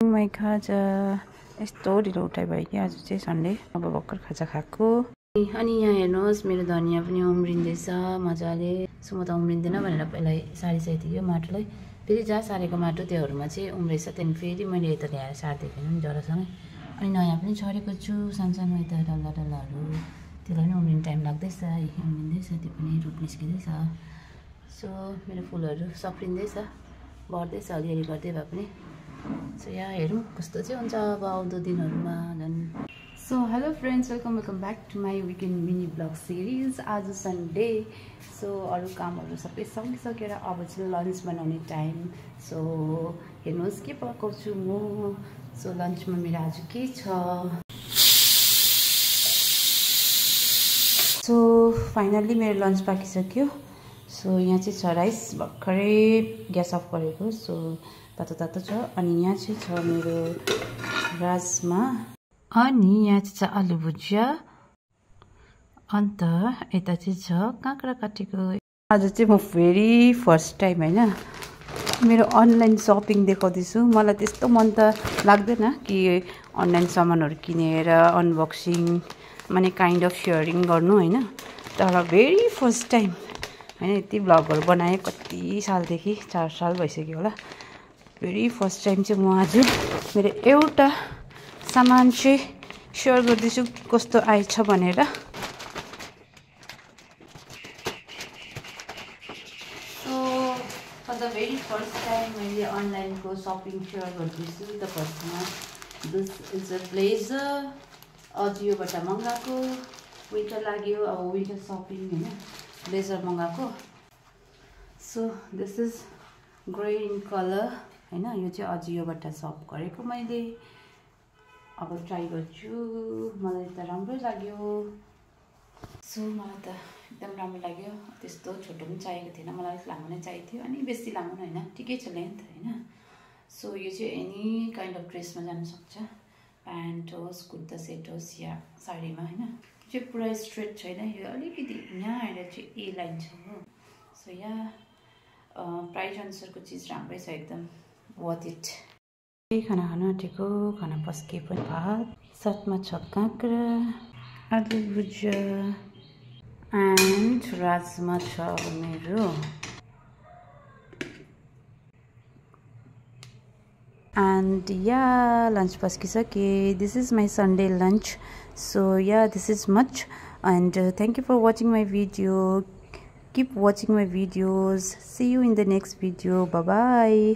मै खाजा यस्तो ढिलो उठाइ भयो कि आज चाहिँ सन्डे अब भर्खर खाजा खाएको। अनि यहाँ हेर्नुहोस् मेरो धनिया पनि उम्रिँदैछ मजाले। सो म त उम्रिँदैन भनेर पहिला साडी चाहिदियो माटोलाई, फेरि जहाँ सारेको माटो त्योहरूमा चाहिँ उम्रेछ। त्यहाँदेखि फेरि मैले यता ल्याएर सारिदिएको नि जरासँगै। अनि नयाँ पनि छरेको छु सानसानो यता डल्ला डल्लाहरू, त्यसलाई पनि उम्रिनु टाइम लाग्दैछ। उम्रिँदैछ, त्यो पनि रुट निस्किँदैछ। सो मेरो फुलहरू सप्रिँदैछ, बढ्दैछ अलिअलि गर्दै भए पनि। सो यहाँ हेरौँ कस्तो चाहिँ हुन्छ अब आउँदो दिनहरूमा झन्। So hello friends, welcome back to my weekend mini blog series. आज सन्डे, सो अरू कामहरू सबै सकिसकेर अब चाहिँ लन्च बनाउने टाइम। सो हेर्नुहोस् के पकाउँछु म। सो लन्चमा मेरो आज के छ। सो फाइनल्ली मेरो लन्च पाकिसक्यो। सो यहाँ चाहिँ छ राइस, भर्खरै ग्यास अफ गरेको। सो तातो तातो छ। अनि यहाँ चाहिँ छ मेरो राजमा, अनि यहाँ चाहिँ छ आलु भुजिया, अन्त यता चाहिँ छ काँक्रा काटेको। आज चाहिँ म फेरि फर्स्ट टाइम होइन मेरो अनलाइन सपिङ देखाउँदैछु। मलाई त्यस्तो मन त लाग्दैन कि अनलाइन सामानहरू किनेर अनबक्सिङ माने काइन्ड अफ सेयरिङ गर्नु होइन, तर भेरी फर्स्ट टाइम होइन। यति भ्लगहरू बनाएँ कति सालदेखि, 4 साल भइसक्यो होला। भेरी फर्स्ट टाइम चाहिँ म आज मेरो एउटा सामान चाहिँ सेयर गर्दैछु कस्तो आएछ भनेर। So for the very first time मैले अनलाइनको सपिङ सेयर गर्दैछु। द फर्स्टमा दिस इज अ ब्लेजर, अजियोबाट मगाएको। विन्टर लाग्यो, अब विन्टर सपिङ होइन, ब्लेजर मगाएको। So this is grey in colour होइन, यो चाहिँ अजियोबाट सप गरेको मैले। अब ट्राई गर्छु, मलाई त राम्रो लाग्यो। सो मलाई त एकदम राम्रो लाग्यो। त्यस्तो छोटो पनि चाहिएको थिएन, मलाई अलिक लामो नै चाहिएको थियो, अनि बेसी लामो नै होइन, ठिकै छ लेन्थ होइन। सो यो चाहिँ एनी काइन्ड अफ ड्रेसमा जानुसक्छ, प्यान्ट होस्, कुर्ता सेट होस् या साडीमा होइन। यो चाहिँ पुरा स्ट्रेट छैन, यो अलिकति यहाँ आएर चाहिँ ए लाइन छ हो। सो यहाँ प्राइस अनुसारको चिज राम्रै छ, एकदम वर्थ इट। खाना खान आँटेको, खाना पस्के पनि भात, साथमा छ काँक्रा, आलु भुजिया एन्ड राजमा छ मेरो। एन्ड या लन्च पस्किसके। This is my Sunday lunch. So या this is much and thank you for watching my video. Keep watching my videos. See you in the next video. Bye bye.